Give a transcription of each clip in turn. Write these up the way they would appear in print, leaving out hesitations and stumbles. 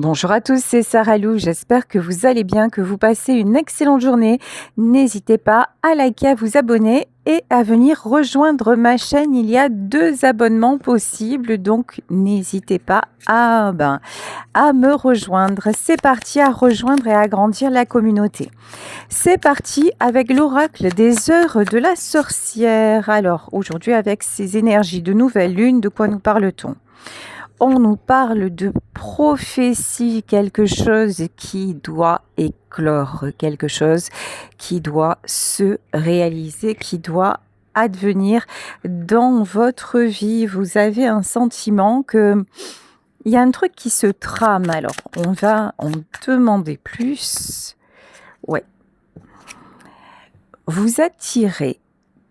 Bonjour à tous, c'est Sarah Lou. J'espère que vous allez bien, que vous passez une excellente journée. N'hésitez pas à liker, à vous abonner et à venir rejoindre ma chaîne. Il y a 2 abonnements possibles, donc n'hésitez pas à me rejoindre. C'est parti, à rejoindre et à agrandir la communauté. C'est parti avec l'oracle des heures de la sorcière. Alors, aujourd'hui, avec ces énergies de nouvelle lune, de quoi nous parle-t-on? On nous parle de prophétie, quelque chose qui doit éclore, quelque chose qui doit se réaliser, qui doit advenir dans votre vie. Vous avez un sentiment que il y a un truc qui se trame. Alors, on va en demander plus. Ouais. Vous attirez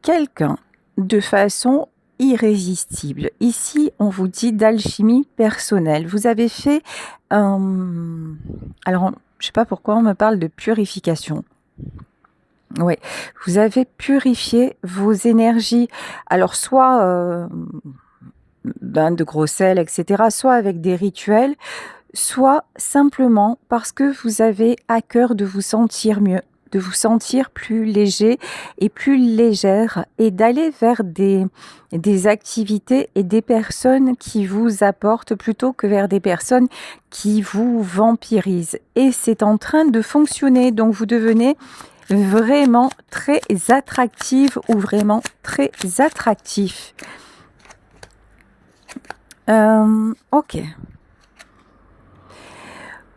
quelqu'un de façon irrésistible. Ici, on vous dit d'alchimie personnelle. Vous avez fait alors, je sais pas pourquoi on me parle de purification. Oui, vous avez purifié vos énergies. Alors, soit bain de gros sel, etc., soit avec des rituels, soit simplement parce que vous avez à cœur de vous sentir mieux, de vous sentir plus léger et plus légère et d'aller vers des activités et des personnes qui vous apportent plutôt que vers des personnes qui vous vampirisent. Et c'est en train de fonctionner, donc vous devenez vraiment très attractive ou vraiment très attractif. Ok.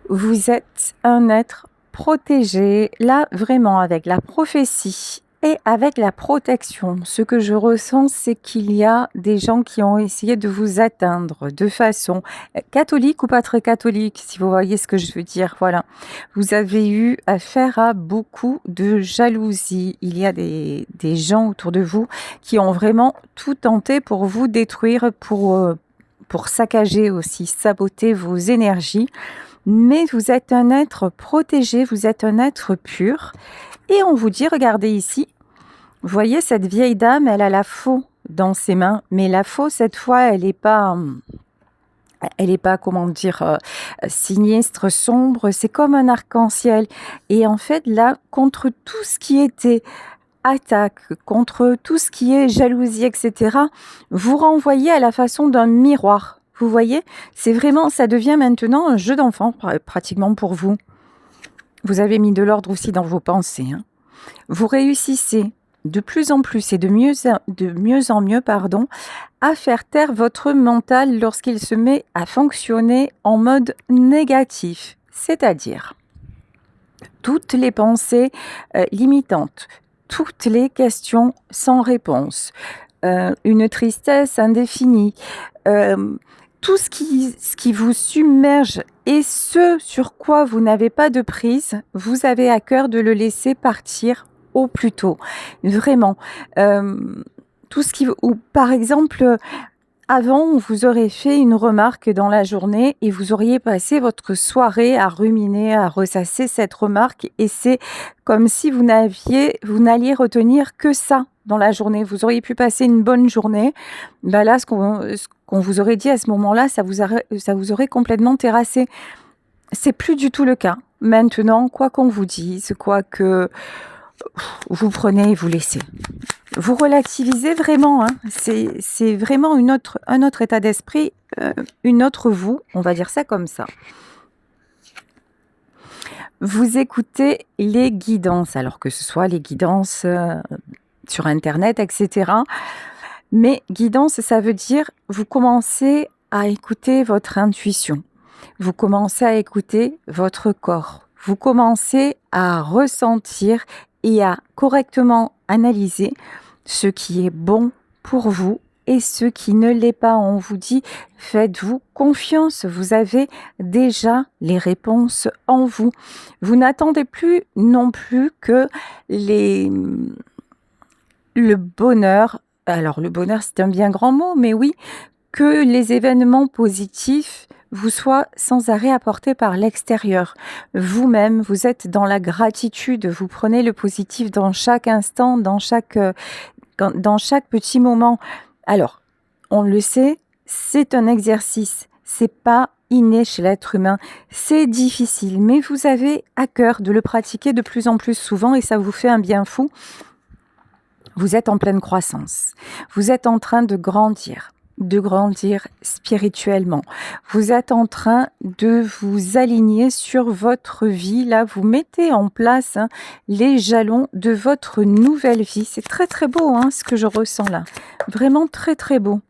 Vous êtes un être protégé, là vraiment avec la prophétie et avec la protection. Ce que je ressens, c'est qu'il y a des gens qui ont essayé de vous atteindre de façon catholique ou pas très catholique, si vous voyez ce que je veux dire. Voilà. Vous avez eu affaire à beaucoup de jalousie. Il y a des gens autour de vous qui ont vraiment tout tenté pour vous détruire, pour saccager aussi, saboter vos énergies. Mais vous êtes un être protégé, vous êtes un être pur. Et on vous dit, regardez ici, vous voyez cette vieille dame, elle a la faux dans ses mains. Mais la faux, cette fois, elle n'est pas, comment dire, sinistre, sombre. C'est comme un arc-en-ciel. Et en fait, là, contre tout ce qui était attaque, contre tout ce qui est jalousie, etc., vous renvoyez à la façon d'un miroir. Vous voyez, c'est vraiment, ça devient maintenant un jeu d'enfant pratiquement pour vous. Vous avez mis de l'ordre aussi dans vos pensées. Hein. Vous réussissez de plus en plus et de mieux en mieux, à faire taire votre mental lorsqu'il se met à fonctionner en mode négatif, c'est-à-dire toutes les pensées limitantes, toutes les questions sans réponse, une tristesse indéfinie, tout ce qui vous submerge et ce sur quoi vous n'avez pas de prise, vous avez à cœur de le laisser partir au plus tôt. Vraiment. Tout ce qui... Ou par exemple, avant, on vous aurait fait une remarque dans la journée et vous auriez passé votre soirée à ruminer, à ressasser cette remarque et c'est comme si vous n'alliez retenir que ça dans la journée. Vous auriez pu passer une bonne journée. Ben là, ce qu'on vous aurait dit à ce moment-là, ça vous aurait complètement terrassé. C'est plus du tout le cas. Maintenant, quoi qu'on vous dise, quoi que vous prenez et vous laissez. Vous relativisez vraiment, hein. C'est vraiment un autre état d'esprit, une autre vous, on va dire ça comme ça. Vous écoutez les guidances, alors que ce soit les guidances sur Internet, etc. Mais guidance, ça veut dire vous commencez à écouter votre intuition, vous commencez à écouter votre corps, vous commencez à ressentir et à correctement analyser ce qui est bon pour vous et ce qui ne l'est pas. On vous dit, faites-vous confiance, vous avez déjà les réponses en vous. Vous n'attendez plus non plus que le bonheur, alors le bonheur c'est un bien grand mot, mais oui, que les événements positifs vous soient sans arrêt apportés par l'extérieur. Vous-même, vous êtes dans la gratitude, vous prenez le positif dans chaque instant, dans chaque petit moment. Alors, on le sait, c'est un exercice, c'est pas inné chez l'être humain. C'est difficile, mais vous avez à cœur de le pratiquer de plus en plus souvent et ça vous fait un bien fou. Vous êtes en pleine croissance. Vous êtes en train de grandir spirituellement. Vous êtes en train de vous aligner sur votre vie. Là, vous mettez en place les jalons de votre nouvelle vie. C'est très très beau ce que je ressens là. Vraiment très très beau.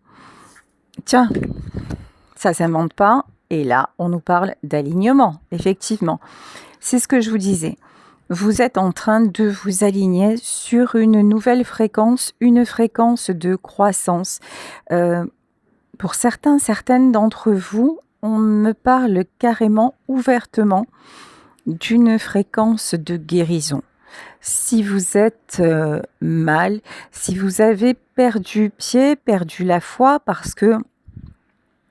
Tiens, ça s'invente pas. Et là, on nous parle d'alignement, effectivement. C'est ce que je vous disais. Vous êtes en train de vous aligner sur une nouvelle fréquence, une fréquence de croissance. Pour certaines d'entre vous, on me parle carrément ouvertement d'une fréquence de guérison. Si vous êtes mal, si vous avez perdu pied, perdu la foi parce que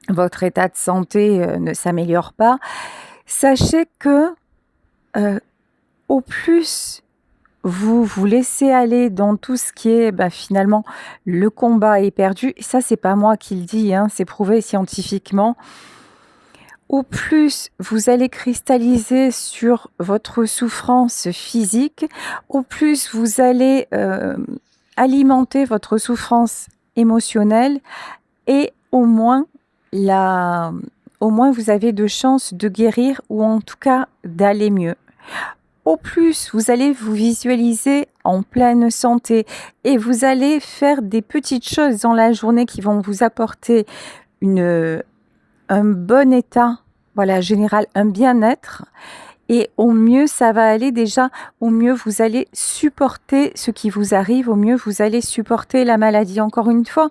votre état de santé ne s'améliore pas, sachez que au plus vous vous laissez aller dans tout ce qui est finalement le combat est perdu, et ça c'est pas moi qui le dis, c'est prouvé scientifiquement. Au plus vous allez cristalliser sur votre souffrance physique, au plus vous allez alimenter votre souffrance émotionnelle et au moins vous avez de chances de guérir ou en tout cas d'aller mieux. Au plus, vous allez vous visualiser en pleine santé et vous allez faire des petites choses dans la journée qui vont vous apporter un bon état, général, un bien-être. Et au mieux, ça va aller déjà, au mieux vous allez supporter ce qui vous arrive, au mieux vous allez supporter la maladie. Encore une fois,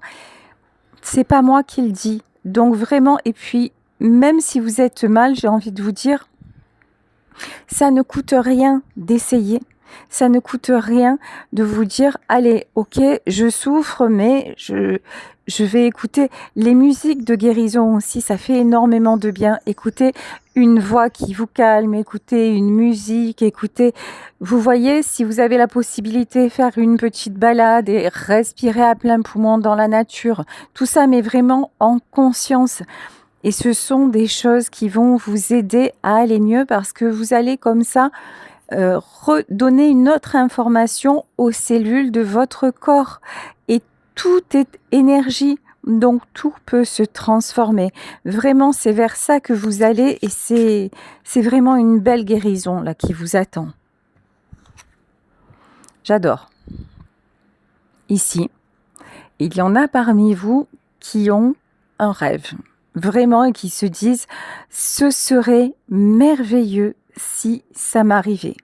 c'est pas moi qui le dis. Donc vraiment, et puis même si vous êtes mal, j'ai envie de vous dire, ça ne coûte rien d'essayer. Ça ne coûte rien de vous dire, allez, ok, je souffre, mais je vais écouter les musiques de guérison aussi. Ça fait énormément de bien. Écoutez une voix qui vous calme, écoutez une musique, écoutez. Vous voyez, si vous avez la possibilité, faire une petite balade et respirer à plein poumon dans la nature. Tout ça, mais vraiment en conscience. Et ce sont des choses qui vont vous aider à aller mieux parce que vous allez comme ça redonner une autre information aux cellules de votre corps. Et tout est énergie, donc tout peut se transformer. Vraiment, c'est vers ça que vous allez et c'est vraiment une belle guérison là qui vous attend. J'adore. Ici, il y en a parmi vous qui ont un rêve. Vraiment, et qui se disent ce serait merveilleux si ça m'arrivait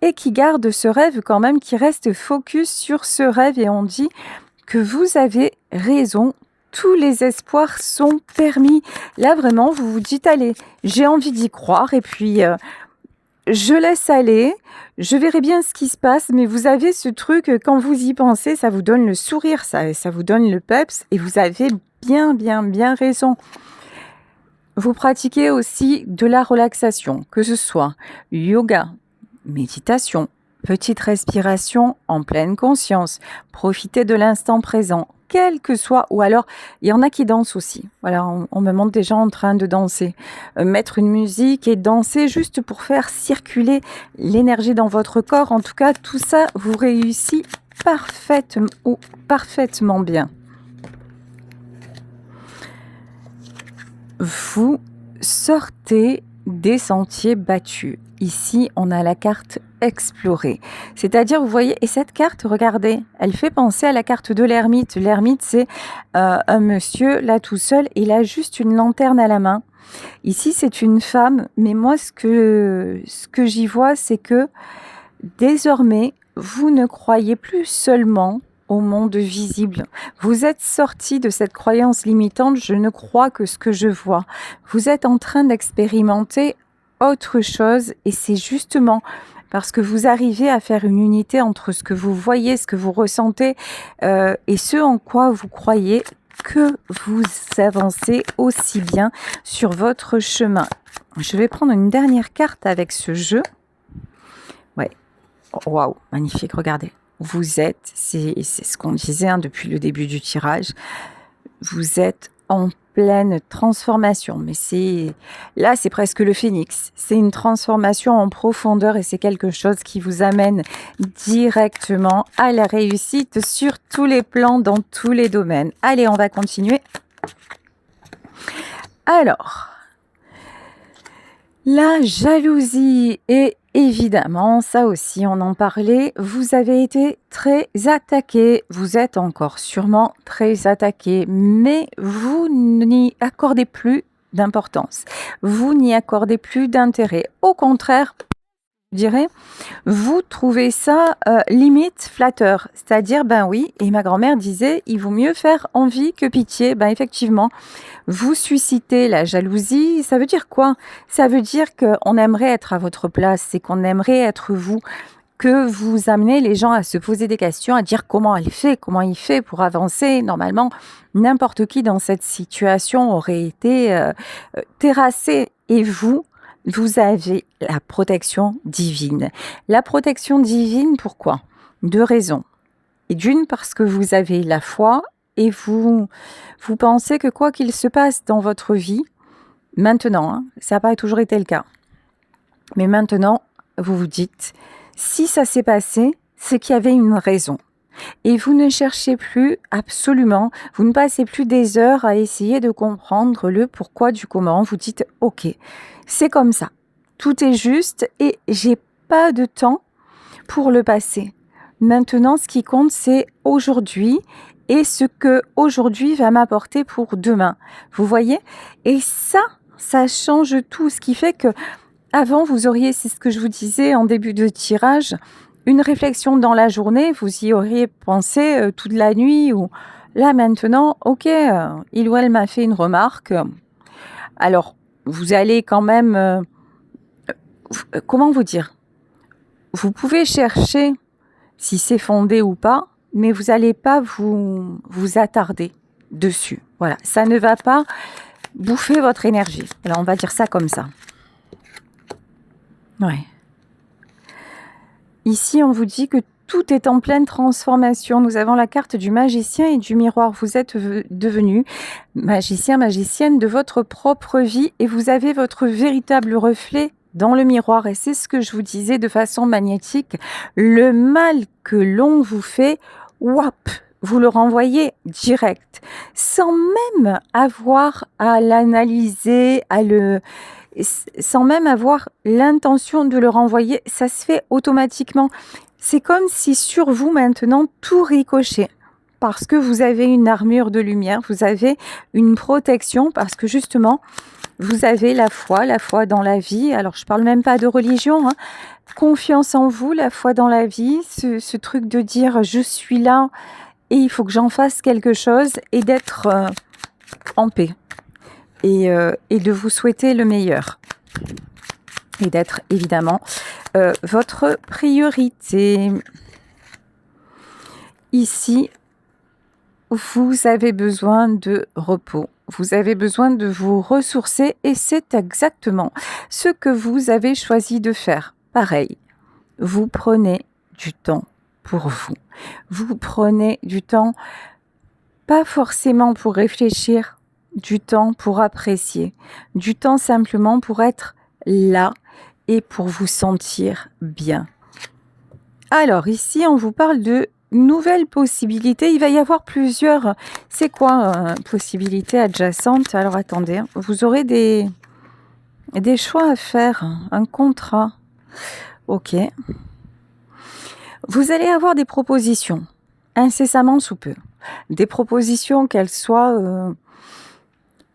et qui gardent ce rêve quand même, qui restent focus sur ce rêve et on dit que vous avez raison, tous les espoirs sont permis. Là vraiment vous vous dites allez, j'ai envie d'y croire et puis je laisse aller, je verrai bien ce qui se passe, mais vous avez ce truc, quand vous y pensez, ça vous donne le sourire, ça vous donne le peps et vous avez bien raison. Vous pratiquez aussi de la relaxation, que ce soit yoga, méditation, petite respiration en pleine conscience, profitez de l'instant présent, quel que soit, ou alors il y en a qui dansent aussi. Voilà, on me montre des gens en train de danser, mettre une musique et danser juste pour faire circuler l'énergie dans votre corps. En tout cas, tout ça vous réussit parfaitement bien. Vous sortez des sentiers battus. Ici, on a la carte explorer. C'est-à-dire, vous voyez, et cette carte, regardez, elle fait penser à la carte de l'ermite. L'ermite, c'est un monsieur, là tout seul, il a juste une lanterne à la main. Ici, c'est une femme, mais moi, ce que j'y vois, c'est que désormais, vous ne croyez plus seulement au monde visible. Vous êtes sorti de cette croyance limitante, je ne crois que ce que je vois. Vous êtes en train d'expérimenter autre chose et c'est justement parce que vous arrivez à faire une unité entre ce que vous voyez, ce que vous ressentez et ce en quoi vous croyez que vous avancez aussi bien sur votre chemin. Je vais prendre une dernière carte avec ce jeu. Ouais, waouh, magnifique, regardez. Vous êtes, c'est ce qu'on disait depuis le début du tirage, vous êtes en pleine transformation. Mais là, c'est presque le phénix. C'est une transformation en profondeur et c'est quelque chose qui vous amène directement à la réussite sur tous les plans, dans tous les domaines. Allez, on va continuer. Alors, la jalousie et évidemment, ça aussi, on en parlait, vous avez été très attaqué, vous êtes encore sûrement très attaqué, mais vous n'y accordez plus d'importance, vous n'y accordez plus d'intérêt. Au contraire, je dirais, vous trouvez ça limite flatteur, c'est-à-dire, ben oui, et ma grand-mère disait, il vaut mieux faire envie que pitié. Ben effectivement, vous suscitez la jalousie, ça veut dire quoi? Ça veut dire qu'on aimerait être à votre place, c'est qu'on aimerait être vous, que vous amenez les gens à se poser des questions, à dire comment comment il fait pour avancer. Normalement, n'importe qui dans cette situation aurait été terrassé et vous avez la protection divine. La protection divine, pourquoi? 2 raisons. Et d'une, parce que vous avez la foi et vous pensez que quoi qu'il se passe dans votre vie, maintenant, hein, ça n'a pas toujours été le cas, mais maintenant, vous vous dites, si ça s'est passé, c'est qu'il y avait une raison. Et vous ne cherchez plus absolument, vous ne passez plus des heures à essayer de comprendre le pourquoi du comment. Vous dites, ok, c'est comme ça, tout est juste et j'ai pas de temps pour le passé. Maintenant, ce qui compte, c'est aujourd'hui et ce que aujourd'hui va m'apporter pour demain. Vous voyez? Et ça change tout. Ce qui fait que avant, vous auriez, c'est ce que je vous disais en début de tirage, une réflexion dans la journée, vous y auriez pensé toute la nuit ou là maintenant, ok, il ou elle m'a fait une remarque. Alors, vous allez quand même, comment vous dire? Vous pouvez chercher si c'est fondé ou pas, mais vous n'allez pas vous attarder dessus. Voilà, ça ne va pas bouffer votre énergie. Alors, on va dire ça comme ça. Ouais. Ici, on vous dit que tout est en pleine transformation. Nous avons la carte du magicien et du miroir. Vous êtes devenu magicien, magicienne de votre propre vie et vous avez votre véritable reflet dans le miroir. Et c'est ce que je vous disais de façon magnétique. Le mal que l'on vous fait, wap, vous le renvoyez direct, sans même avoir à l'analyser, sans même avoir l'intention de le renvoyer, ça se fait automatiquement. C'est comme si sur vous maintenant tout ricochait parce que vous avez une armure de lumière, vous avez une protection parce que justement vous avez la foi dans la vie. Alors je parle même pas de religion, hein. Confiance en vous, la foi dans la vie, ce truc de dire je suis là et il faut que j'en fasse quelque chose et d'être en paix. Et de vous souhaiter le meilleur et d'être évidemment votre priorité. Ici, vous avez besoin de repos, vous avez besoin de vous ressourcer et c'est exactement ce que vous avez choisi de faire. Pareil, vous prenez du temps pour vous. Vous prenez du temps, pas forcément pour réfléchir, du temps pour apprécier, du temps simplement pour être là et pour vous sentir bien. Alors ici, on vous parle de nouvelles possibilités. Il va y avoir plusieurs. C'est quoi possibilités adjacentes? Alors attendez, vous aurez des choix à faire, un contrat. Ok. Vous allez avoir des propositions, incessamment sous peu. Des propositions, qu'elles soient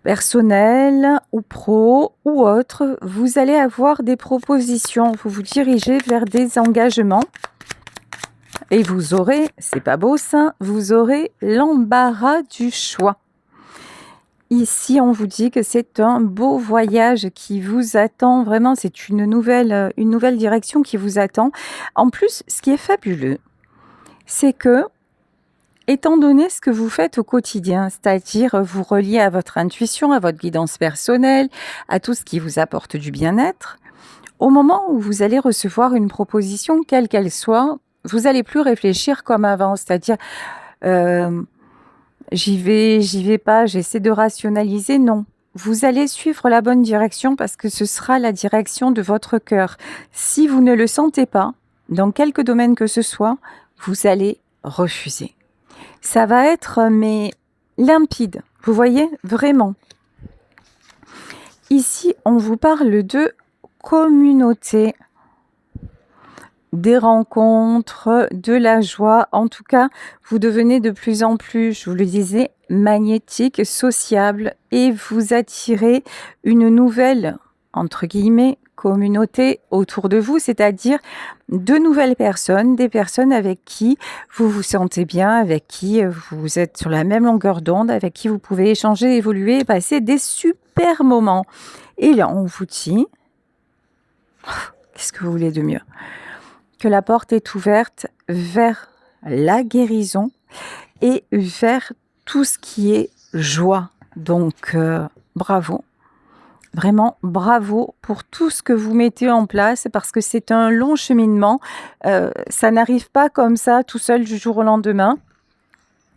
personnelles ou pro ou autres. Vous allez avoir des propositions. Vous vous dirigez vers des engagements. Et vous aurez, c'est pas beau ça, vous aurez l'embarras du choix. Ici, on vous dit que c'est un beau voyage qui vous attend. Vraiment, c'est une nouvelle direction qui vous attend. En plus, ce qui est fabuleux, c'est que, étant donné ce que vous faites au quotidien, c'est-à-dire vous relier à votre intuition, à votre guidance personnelle, à tout ce qui vous apporte du bien-être, au moment où vous allez recevoir une proposition, quelle qu'elle soit, vous n'allez plus réfléchir comme avant, c'est-à-dire j'y vais pas, j'essaie de rationaliser. Non, vous allez suivre la bonne direction parce que ce sera la direction de votre cœur. Si vous ne le sentez pas, dans quelque domaine que ce soit, vous allez refuser. Ça va être, mais limpide, vous voyez, vraiment. Ici, on vous parle de communauté, des rencontres, de la joie. En tout cas, vous devenez de plus en plus, je vous le disais, magnétique, sociable et vous attirez une nouvelle, entre guillemets, communauté autour de vous, c'est-à-dire de nouvelles personnes, des personnes avec qui vous vous sentez bien, avec qui vous êtes sur la même longueur d'onde, avec qui vous pouvez échanger, évoluer et passer des super moments. Et là, on vous dit, qu'est-ce que vous voulez de mieux? Que la porte est ouverte vers la guérison et vers tout ce qui est joie. Donc, bravo. Vraiment, bravo pour tout ce que vous mettez en place parce que c'est un long cheminement. Ça n'arrive pas comme ça tout seul du jour au lendemain.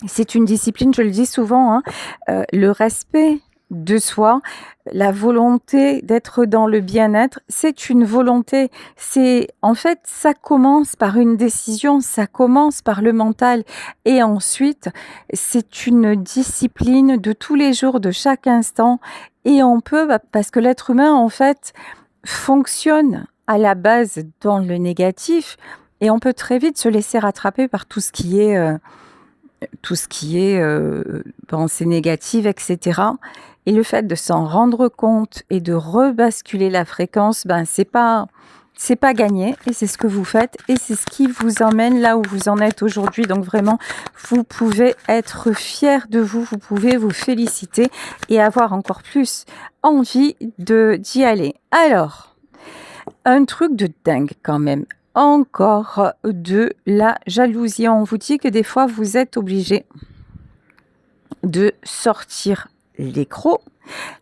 C'est une discipline, je le dis souvent, hein, le respect de soi, la volonté d'être dans le bien-être, c'est une volonté. C'est en fait, ça commence par une décision, ça commence par le mental et ensuite, c'est une discipline de tous les jours, de chaque instant et on peut parce que l'être humain en fait fonctionne à la base dans le négatif et on peut très vite se laisser rattraper par tout ce qui est pensée négative, etc. Et le fait de s'en rendre compte et de rebasculer la fréquence, ben c'est pas gagné et c'est ce que vous faites et c'est ce qui vous emmène là où vous en êtes aujourd'hui. Donc vraiment, vous pouvez être fier de vous, vous pouvez vous féliciter et avoir encore plus envie d'y aller. Alors, un truc de dingue quand même. Encore de la jalousie. On vous dit que des fois, vous êtes obligé de sortir les crocs,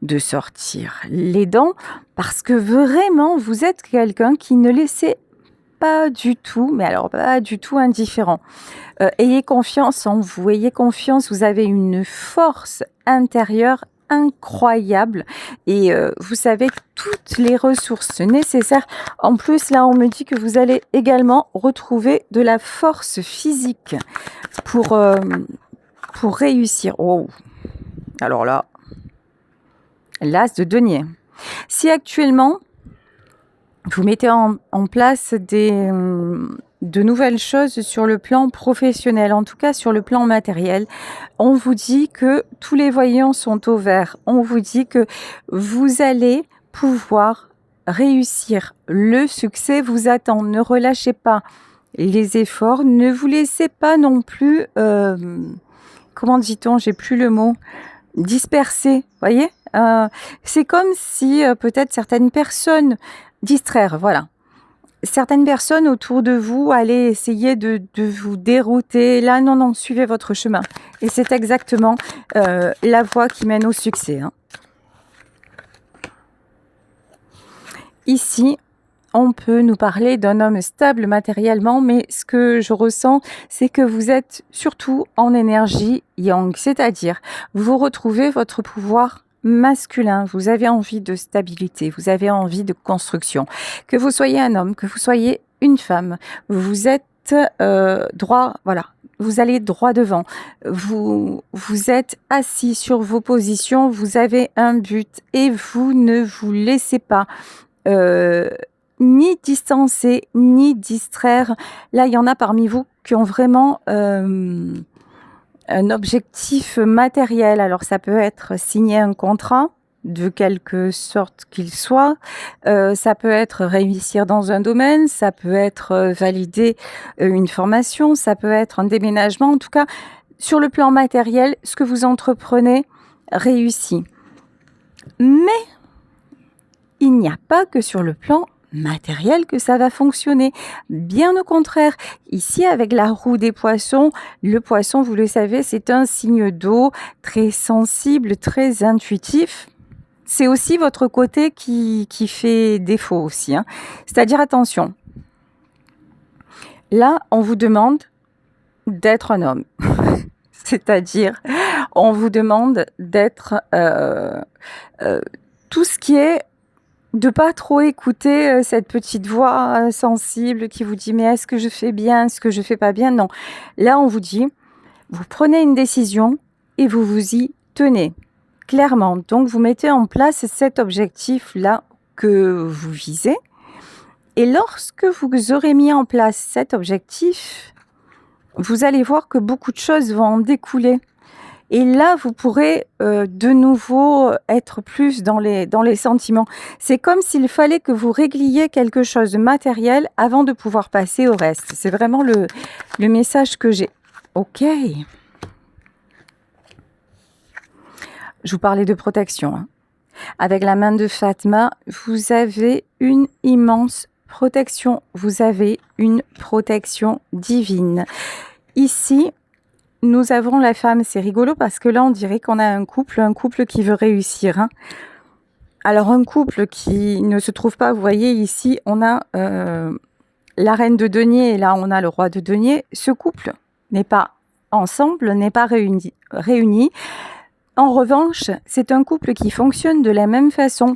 de sortir les dents, parce que vraiment, vous êtes quelqu'un qui ne laissait pas du tout, mais alors pas du tout indifférent. Ayez confiance en vous, ayez confiance, vous avez une force intérieure incroyable et vous savez toutes les ressources nécessaires. En plus, là, on me dit que vous allez également retrouver de la force physique pour réussir. Oh, alors là, l'as de denier. Si actuellement, vous mettez en place de nouvelles choses sur le plan professionnel, en tout cas sur le plan matériel. On vous dit que tous les voyants sont au vert. On vous dit que vous allez pouvoir réussir. Le succès vous attend. Ne relâchez pas les efforts. Ne vous laissez pas non plus, comment dit-on, j'ai plus le mot, disperser. Voyez, c'est comme si peut-être certaines personnes distraire, voilà. Certaines personnes autour de vous allaient essayer de vous dérouter. Là, non, non, suivez votre chemin. Et c'est exactement la voie qui mène au succès. Hein. Ici, on peut nous parler d'un homme stable matériellement, mais ce que je ressens, c'est que vous êtes surtout en énergie yang, c'est-à-dire vous retrouvez votre pouvoir masculin, vous avez envie de stabilité, vous avez envie de construction. Que vous soyez un homme, que vous soyez une femme, vous êtes droit, voilà, vous allez droit devant. Vous êtes assis sur vos positions, vous avez un but et vous ne vous laissez pas ni distancer, ni distraire. Là, il y en a parmi vous qui ont vraiment un objectif matériel. Alors, ça peut être signer un contrat, de quelque sorte qu'il soit. Ça peut être réussir dans un domaine, ça peut être valider une formation, ça peut être un déménagement. En tout cas, sur le plan matériel, ce que vous entreprenez réussit. Mais il n'y a pas que sur le plan matériel que ça va fonctionner. Bien au contraire, ici avec la roue des poissons, le poisson, vous le savez, c'est un signe d'eau très sensible, très intuitif. C'est aussi votre côté qui fait défaut aussi. Hein. C'est-à-dire, attention, là, on vous demande d'être un homme. C'est-à-dire, On vous demande d'être tout ce qui est de pas trop écouter cette petite voix sensible qui vous dit mais est-ce que je fais bien, est-ce que je fais pas bien? Non. Là, on vous dit, vous prenez une décision et vous vous y tenez clairement. Donc, vous mettez en place cet objectif-là que vous visez. Et lorsque vous aurez mis en place cet objectif, vous allez voir que beaucoup de choses vont en découler. Et là, vous pourrez de nouveau être plus dans les sentiments. C'est comme s'il fallait que vous régliez quelque chose de matériel avant de pouvoir passer au reste. C'est vraiment le message que j'ai. Ok. Je vous parlais de protection. Hein. Avec la main de Fatma, vous avez une immense protection. Vous avez une protection divine. Ici, nous avons la femme, c'est rigolo parce que là, on dirait qu'on a un couple qui veut réussir. Hein. Alors, un couple qui ne se trouve pas, vous voyez, ici, on a la reine de denier et là, on a le roi de denier. Ce couple n'est pas ensemble, n'est pas réuni. En revanche, c'est un couple qui fonctionne de la même façon.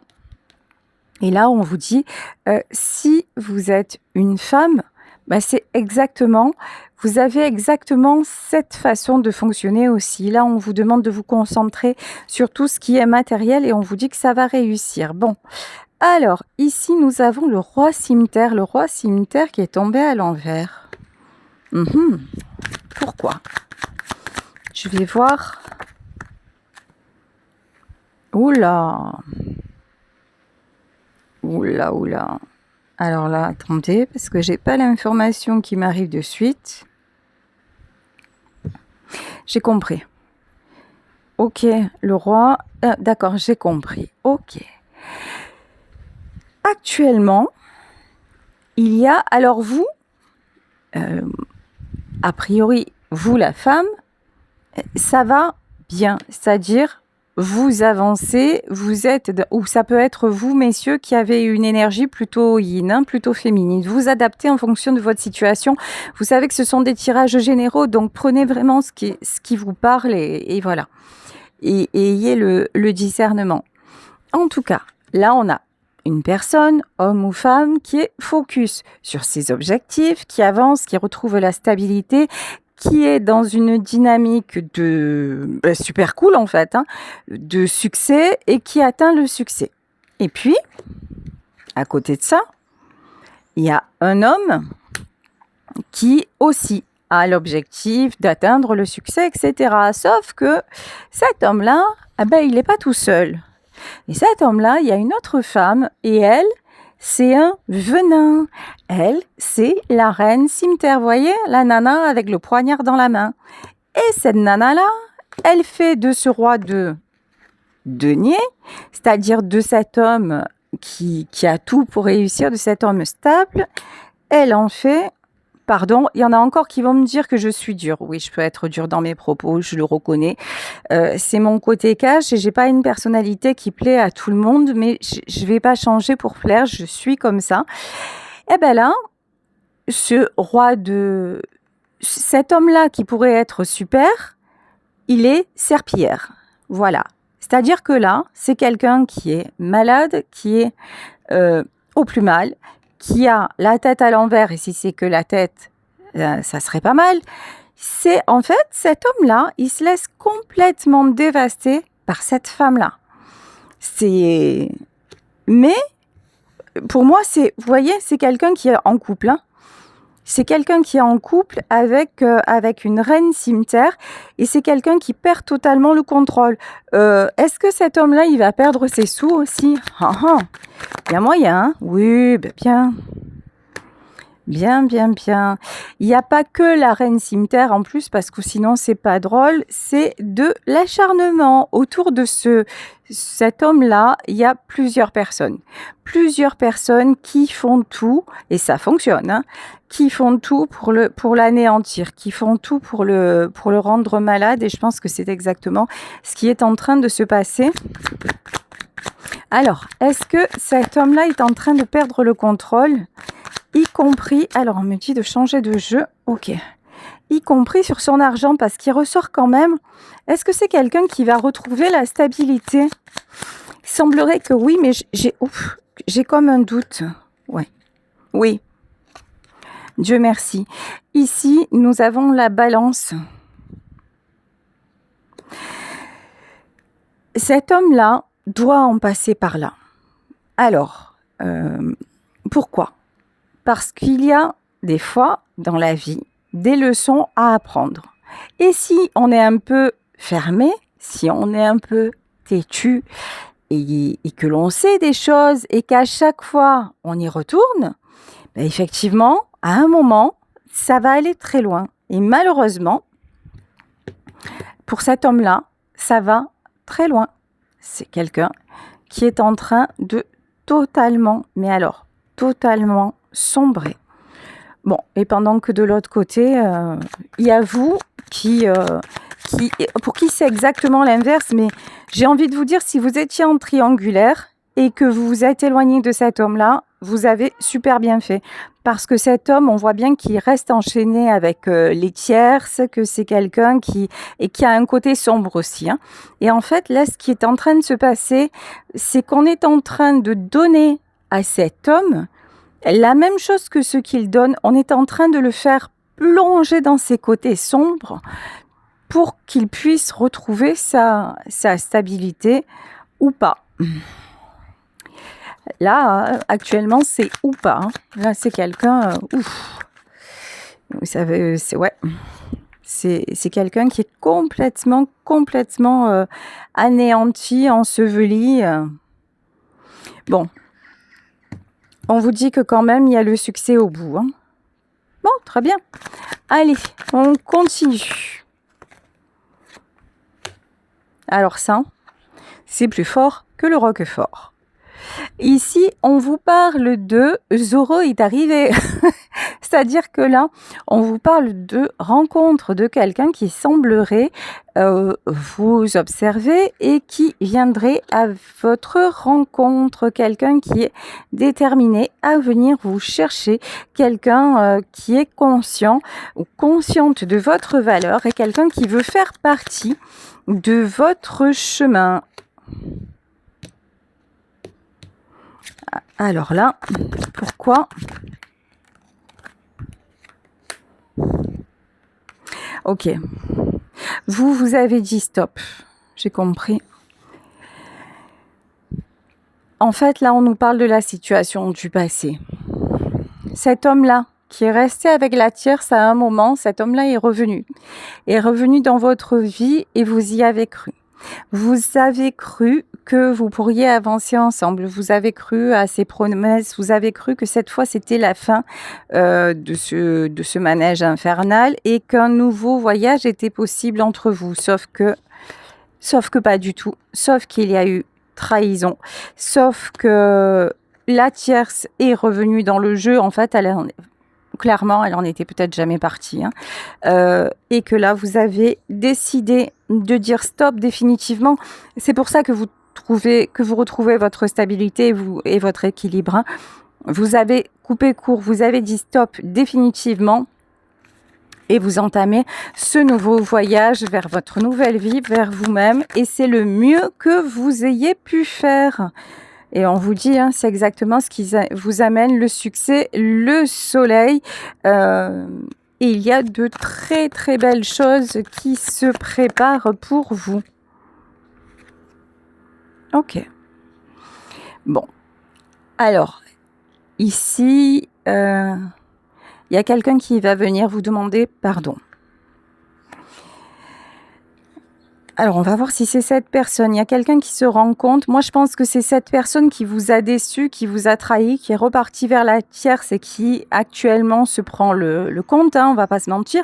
Et là, on vous dit, si vous êtes une femme, bah, c'est exactement, vous avez exactement cette façon de fonctionner aussi. Là, on vous demande de vous concentrer sur tout ce qui est matériel et on vous dit que ça va réussir. Bon, alors, ici, nous avons le roi cimmetière qui est tombé à l'envers. Pourquoi? Je vais voir. Oula. Oula. Alors là, attendez, parce que j'ai pas l'information qui m'arrive de suite. J'ai compris. Ok, le roi. D'accord, j'ai compris. Ok. Actuellement, il y a. Alors vous, a priori, vous la femme, ça va bien. C'est-à-dire, vous avancez, vous êtes, ou ça peut être vous, messieurs, qui avez une énergie plutôt yin, hein, plutôt féminine. Vous adaptez en fonction de votre situation. Vous savez que ce sont des tirages généraux, donc prenez vraiment ce qui vous parle et voilà. Et ayez le discernement. En tout cas, là, on a une personne, homme ou femme, qui est focus sur ses objectifs, qui avance, qui retrouve la stabilité, qui est dans une dynamique de super cool en fait, hein, de succès et qui atteint le succès. Et puis, à côté de ça, il y a un homme qui aussi a l'objectif d'atteindre le succès, etc. Sauf que cet homme-là, il n'est pas tout seul. Et cet homme-là, il y a une autre femme et elle, c'est un venin. Elle, c'est la reine cimmetière. Vous voyez, la nana avec le poignard dans la main. Et cette nana-là, elle fait de ce roi de denier, c'est-à-dire de cet homme qui a tout pour réussir, de cet homme stable, elle en fait... Pardon, il y en a encore qui vont me dire que je suis dure. Oui, je peux être dure dans mes propos, je le reconnais. C'est mon côté cash et j'ai pas une personnalité qui plaît à tout le monde, mais je vais pas changer pour plaire, je suis comme ça. Et ben là, cet homme-là qui pourrait être super, il est serpillière. Voilà. C'est-à-dire que là, c'est quelqu'un qui est malade, qui est au plus mal, qui a la tête à l'envers, et si c'est que la tête, ça serait pas mal. C'est en fait, cet homme-là, il se laisse complètement dévaster par cette femme-là. Mais, pour moi, vous voyez, c'est quelqu'un qui est en couple, hein. C'est quelqu'un qui est en couple avec une reine cimmetière et c'est quelqu'un qui perd totalement le contrôle. Est-ce que cet homme-là, il va perdre ses sous aussi? Il y a moyen, hein? Oui, bien. Bien. Il n'y a pas que la reine cimmetière en plus, parce que sinon c'est pas drôle, c'est de l'acharnement. Autour de cet homme-là, il y a plusieurs personnes. Plusieurs personnes qui font tout, et ça fonctionne, hein, qui font tout pour l'anéantir, qui font tout pour le rendre malade, et je pense que c'est exactement ce qui est en train de se passer. Alors, est-ce que cet homme-là est en train de perdre le contrôle ? Y compris, alors on me dit de changer de jeu, ok, y compris sur son argent, parce qu'il ressort quand même. Est-ce que c'est quelqu'un qui va retrouver la stabilité? Il semblerait que oui, mais j'ai comme un doute. Ouais. Oui, Dieu merci. Ici, nous avons la balance. Cet homme-là doit en passer par là. Alors, pourquoi? Parce qu'il y a des fois dans la vie des leçons à apprendre. Et si on est un peu fermé, si on est un peu têtu et que l'on sait des choses et qu'à chaque fois on y retourne, ben effectivement, à un moment, ça va aller très loin. Et malheureusement, pour cet homme-là, ça va très loin. C'est quelqu'un qui est en train de totalement, mais alors totalement sombrer. Bon, et pendant que de l'autre côté, il y a vous pour qui c'est exactement l'inverse, mais j'ai envie de vous dire, si vous étiez en triangulaire et que vous vous êtes éloigné de cet homme-là, vous avez super bien fait. Parce que cet homme, on voit bien qu'il reste enchaîné avec les tierces, que c'est quelqu'un qui a un côté sombre aussi. Hein. Et en fait, là, ce qui est en train de se passer, c'est qu'on est en train de donner à cet homme la même chose que ce qu'il donne. On est en train de le faire plonger dans ses côtés sombres pour qu'il puisse retrouver sa stabilité ou pas. Là, actuellement, c'est ou pas. Hein. Là, c'est quelqu'un... Vous savez, c'est quelqu'un qui est complètement anéanti, enseveli. Bon, on vous dit que quand même, il y a le succès au bout. Hein. Bon, très bien. Allez, on continue. Alors ça, c'est plus fort que le Roquefort. Ici, on vous parle de Zorro est arrivé. C'est-à-dire que là, on vous parle de rencontre de quelqu'un qui semblerait vous observer et qui viendrait à votre rencontre. Quelqu'un qui est déterminé à venir vous chercher. Quelqu'un qui est conscient ou consciente de votre valeur et quelqu'un qui veut faire partie de votre chemin. Alors là, pourquoi? Ok. Vous avez dit stop. J'ai compris. En fait, là, on nous parle de la situation du passé. Cet homme-là, qui est resté avec la tierce à un moment, cet homme-là est revenu. Est revenu dans votre vie et vous y avez cru. Vous avez cru que vous pourriez avancer ensemble. Vous avez cru à ces promesses. Vous avez cru que cette fois, c'était la fin de ce manège infernal et qu'un nouveau voyage était possible entre vous. Sauf que pas du tout. Sauf qu'il y a eu trahison. Sauf que la tierce est revenue dans le jeu. En fait, clairement, elle en était peut-être jamais partie. Hein. Et que là, vous avez décidé de dire stop définitivement. C'est pour ça que vous retrouvez votre stabilité et votre équilibre. Hein. Vous avez coupé court, vous avez dit stop définitivement et vous entamez ce nouveau voyage vers votre nouvelle vie, vers vous-même. Et c'est le mieux que vous ayez pu faire. Et on vous dit, hein, c'est exactement ce qui vous amène le succès, le soleil. Et il y a de très très belles choses qui se préparent pour vous. Ok. Bon. Alors, ici, il y a quelqu'un qui va venir vous demander pardon. Alors, on va voir si c'est cette personne. Il y a quelqu'un qui se rend compte. Moi, je pense que c'est cette personne qui vous a déçu, qui vous a trahi, qui est repartie vers la tierce et qui, actuellement, se prend le compte. Hein, on va pas se mentir.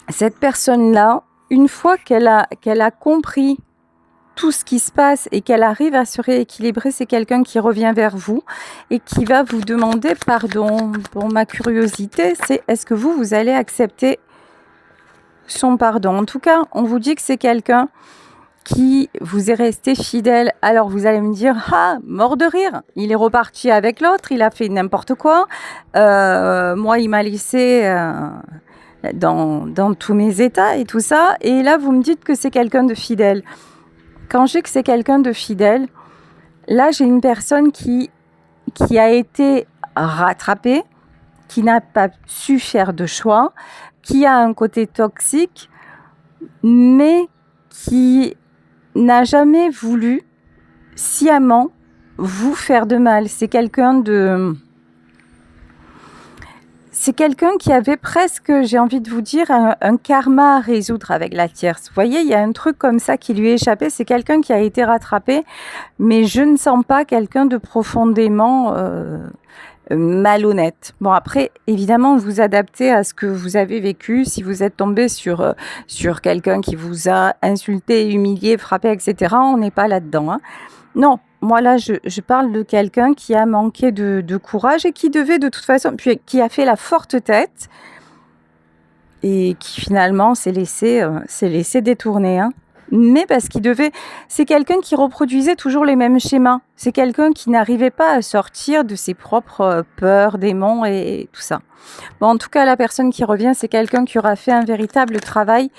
Cette personne-là, une fois qu'elle a compris tout ce qui se passe et qu'elle arrive à se rééquilibrer, c'est quelqu'un qui revient vers vous et qui va vous demander pardon. Bon, ma curiosité, c'est est-ce que vous allez accepter son pardon. En tout cas, on vous dit que c'est quelqu'un qui vous est resté fidèle. Alors vous allez me dire, ah, mort de rire, il est reparti avec l'autre, il a fait n'importe quoi. Moi, il m'a laissé dans tous mes états et tout ça. Et là, vous me dites que c'est quelqu'un de fidèle. Quand je dis que c'est quelqu'un de fidèle, là, j'ai une personne qui a été rattrapée, qui n'a pas su faire de choix, qui a un côté toxique, mais qui n'a jamais voulu sciemment vous faire de mal. C'est quelqu'un qui avait presque, j'ai envie de vous dire, un karma à résoudre avec la tierce. Vous voyez, il y a un truc comme ça qui lui est échappé. C'est quelqu'un qui a été rattrapé, mais je ne sens pas quelqu'un de profondément malhonnête. Bon, après, évidemment, vous adaptez à ce que vous avez vécu. Si vous êtes tombé sur quelqu'un qui vous a insulté, humilié, frappé, etc., on n'est pas là-dedans, hein. Non, moi là, je parle de quelqu'un qui a manqué de courage et qui devait de toute façon, puis qui a fait la forte tête et qui finalement s'est laissé détourner, hein. Mais parce qu'il devait, c'est quelqu'un qui reproduisait toujours les mêmes schémas. C'est quelqu'un qui n'arrivait pas à sortir de ses propres peurs, démons et tout ça. Bon, en tout cas, la personne qui revient, c'est quelqu'un qui aura fait un véritable travail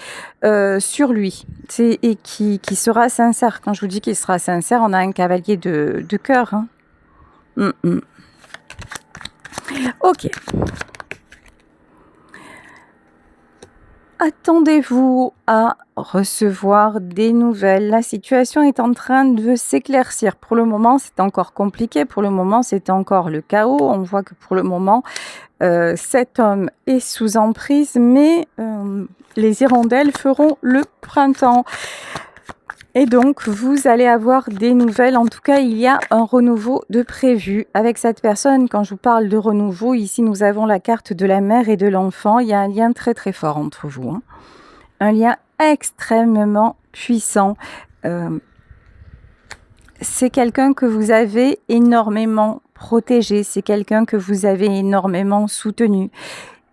sur lui et qui sera sincère. Quand je vous dis qu'il sera sincère, on a un cavalier de cœur, hein. Ok. Attendez-vous à recevoir des nouvelles. La situation est en train de s'éclaircir. Pour le moment, c'est encore compliqué. Pour le moment, c'est encore le chaos. On voit que pour le moment, cet homme est sous emprise, mais les hirondelles feront le printemps. Et donc, vous allez avoir des nouvelles. En tout cas, il y a un renouveau de prévu avec cette personne. Quand je vous parle de renouveau, ici, nous avons la carte de la mère et de l'enfant. Il y a un lien très, très fort entre vous, hein. Un lien extrêmement puissant. C'est quelqu'un que vous avez énormément protégé. C'est quelqu'un que vous avez énormément soutenu.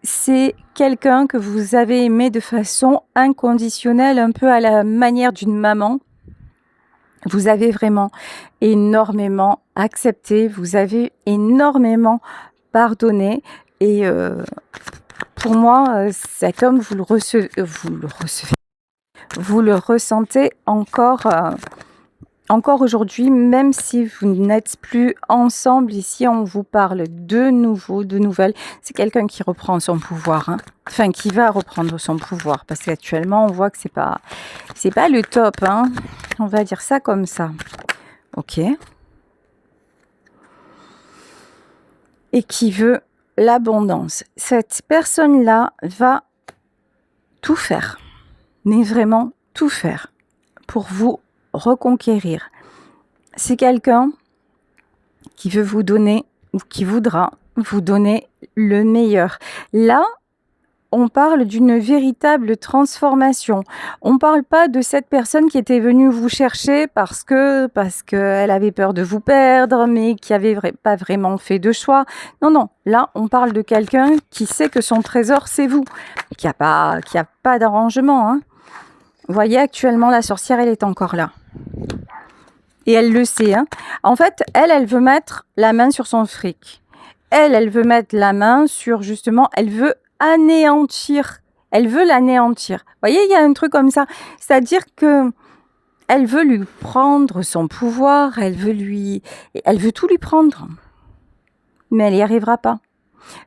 C'est quelqu'un que vous avez aimé de façon inconditionnelle, un peu à la manière d'une maman. Vous avez vraiment énormément accepté, vous avez énormément pardonné et pour moi, cet homme, vous le ressentez encore aujourd'hui, même si vous n'êtes plus ensemble. Ici, on vous parle de nouveau, de nouvelles. C'est quelqu'un qui reprend son pouvoir, hein. Enfin, qui va reprendre son pouvoir, parce qu'actuellement, on voit que c'est pas le top, hein. On va dire ça comme ça. Ok. Et qui veut l'abondance. Cette personne-là va tout faire, mais vraiment tout faire pour vous reconquérir. C'est quelqu'un qui veut vous donner ou qui voudra vous donner le meilleur. Là, on parle d'une véritable transformation. On ne parle pas de cette personne qui était venue vous chercher parce qu'elle avait peur de vous perdre, mais qui n'avait pas vraiment fait de choix. Non, non. Là, on parle de quelqu'un qui sait que son trésor, c'est vous. Qui a pas d'arrangement, hein. Vous voyez, actuellement, la sorcière, elle est encore là. Et elle le sait, hein. En fait, elle veut mettre la main sur son fric. Elle veut mettre la main sur, justement, elle veut anéantir. Elle veut l'anéantir. Vous voyez, il y a un truc comme ça. C'est-à-dire que elle veut lui prendre son pouvoir, elle veut tout lui prendre. Mais elle n'y arrivera pas.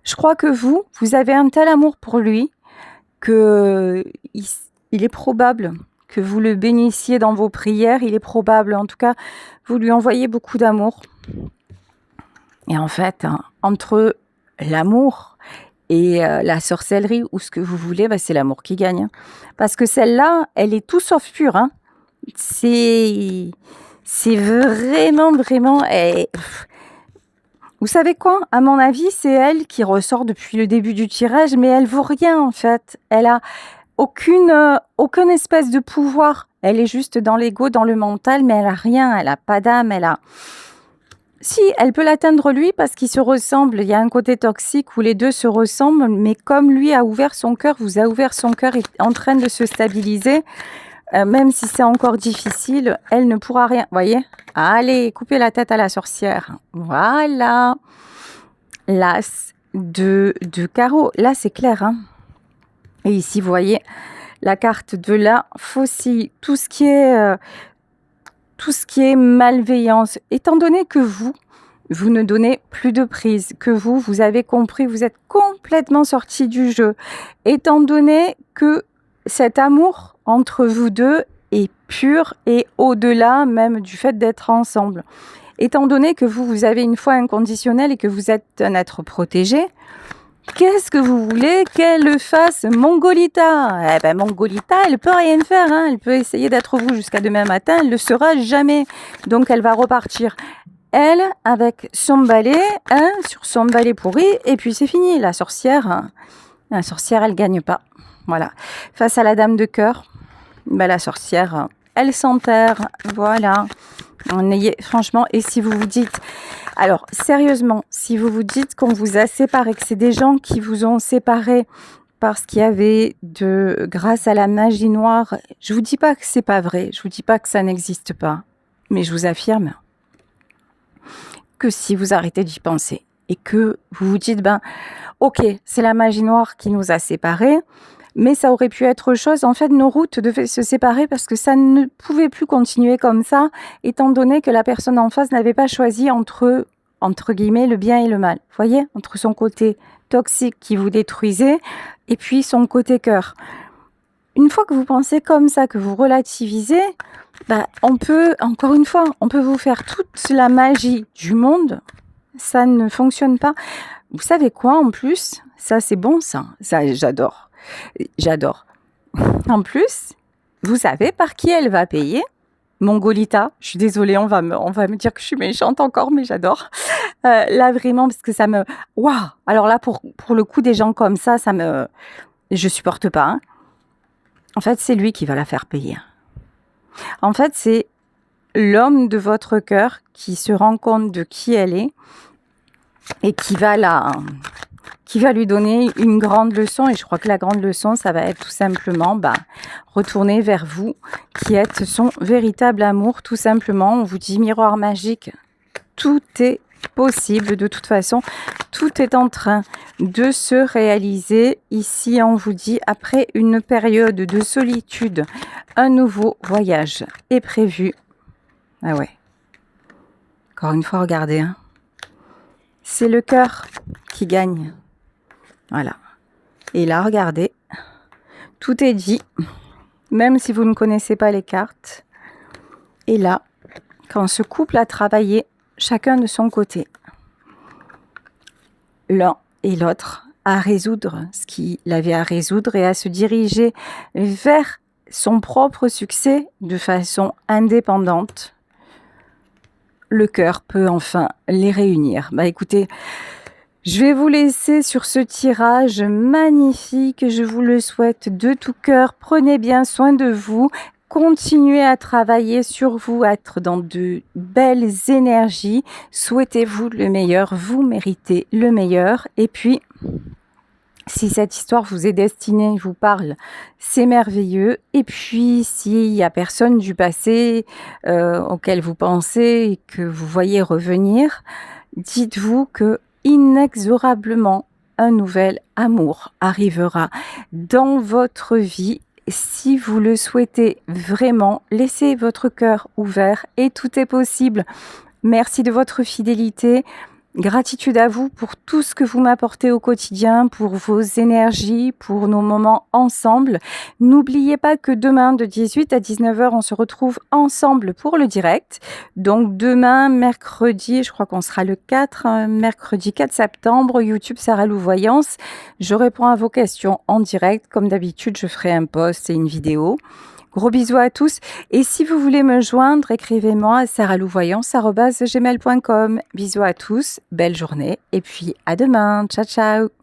Je crois que vous avez un tel amour pour lui que il est probable que vous le bénissiez dans vos prières. Il est probable, en tout cas, vous lui envoyez beaucoup d'amour. Et en fait, hein, entre l'amour et la sorcellerie ou ce que vous voulez, c'est l'amour qui gagne, hein. Parce que celle-là, elle est tout sauf pure, hein. C'est vraiment, vraiment... Vous savez quoi? À mon avis, c'est elle qui ressort depuis le début du tirage, mais elle vaut rien en fait. Elle a aucune espèce de pouvoir. Elle est juste dans l'ego, dans le mental, mais elle a rien. Elle a pas d'âme. Si, elle peut l'atteindre lui parce qu'ils se ressemblent. Il y a un côté toxique où les deux se ressemblent, mais comme lui a ouvert son cœur, vous a ouvert son cœur, est en train de se stabiliser. Même si c'est encore difficile, elle ne pourra rien. Voyez? Allez, coupez la tête à la sorcière. Voilà. L'as de carreau. Là, c'est clair, hein. Et ici, vous voyez la carte de la faucille, tout ce qui est malveillance. Étant donné que vous ne donnez plus de prise, que vous avez compris, vous êtes complètement sorti du jeu. Étant donné que cet amour entre vous deux est pur et au-delà même du fait d'être ensemble. Étant donné que vous avez une foi inconditionnelle et que vous êtes un être protégé, qu'est-ce que vous voulez qu'elle fasse, Mongolita? Eh ben, Mongolita, elle peut rien faire, hein. Elle peut essayer d'être vous jusqu'à demain matin, elle ne le sera jamais. Donc, elle va repartir, elle, avec son balai, hein, sur son balai pourri, et puis c'est fini. La sorcière, elle gagne pas. Voilà. Face à la dame de cœur, ben, la sorcière, elle s'enterre. Voilà. Franchement, et si vous vous dites, alors sérieusement, si vous vous dites qu'on vous a séparés, que c'est des gens qui vous ont séparés parce qu'il y avait grâce à la magie noire, je vous dis pas que c'est pas vrai, je vous dis pas que ça n'existe pas, mais je vous affirme que si vous arrêtez d'y penser et que vous vous dites, ok, c'est la magie noire qui nous a séparés, mais ça aurait pu être autre chose. En fait, nos routes devaient se séparer parce que ça ne pouvait plus continuer comme ça, étant donné que la personne en face n'avait pas choisi entre guillemets, le bien et le mal. Vous voyez, entre son côté toxique qui vous détruisait et puis son côté cœur. Une fois que vous pensez comme ça, que vous relativisez, on peut vous faire toute la magie du monde. Ça ne fonctionne pas. Vous savez quoi en plus? Ça, c'est bon, ça j'adore. En plus, vous savez par qui elle va payer? Mongolita. Je suis désolée, on va me dire que je suis méchante encore, mais j'adore. Là, vraiment, parce que ça me... Waouh! Alors là, pour le coup, des gens comme ça, je supporte pas. Hein. En fait, c'est lui qui va la faire payer. En fait, c'est l'homme de votre cœur qui se rend compte de qui elle est et qui va lui donner une grande leçon. Et je crois que la grande leçon, ça va être tout simplement retourner vers vous, qui êtes son véritable amour, tout simplement. On vous dit miroir magique, tout est possible. De toute façon, tout est en train de se réaliser. Ici, on vous dit, après une période de solitude, un nouveau voyage est prévu. Ah ouais. Encore une fois, regardez. Hein. C'est le cœur qui gagne. Voilà. Et là, regardez, tout est dit, même si vous ne connaissez pas les cartes. Et là, quand ce couple a travaillé, chacun de son côté, l'un et l'autre, à résoudre ce qu'il avait à résoudre et à se diriger vers son propre succès de façon indépendante, le cœur peut enfin les réunir. Écoutez, je vais vous laisser sur ce tirage magnifique. Je vous le souhaite de tout cœur. Prenez bien soin de vous. Continuez à travailler sur vous, à être dans de belles énergies. Souhaitez-vous le meilleur. Vous méritez le meilleur. Et puis, si cette histoire vous est destinée, vous parle, c'est merveilleux. Et puis, s'il n'y a personne du passé auquel vous pensez et que vous voyez revenir, dites-vous que inexorablement, un nouvel amour arrivera dans votre vie. Si vous le souhaitez vraiment, laissez votre cœur ouvert et tout est possible. Merci de votre fidélité. Gratitude à vous pour tout ce que vous m'apportez au quotidien, pour vos énergies, pour nos moments ensemble. N'oubliez pas que demain, de 18 à 19h, on se retrouve ensemble pour le direct. Donc demain, mercredi, je crois qu'on sera le 4, mercredi 4 septembre, YouTube Sarah Lou Voyance. Je réponds à vos questions en direct. Comme d'habitude, je ferai un post et une vidéo. Gros bisous à tous. Et si vous voulez me joindre, écrivez-moi à sarahlouvoyance@gmail.com. Bisous à tous, belle journée et puis à demain. Ciao, ciao.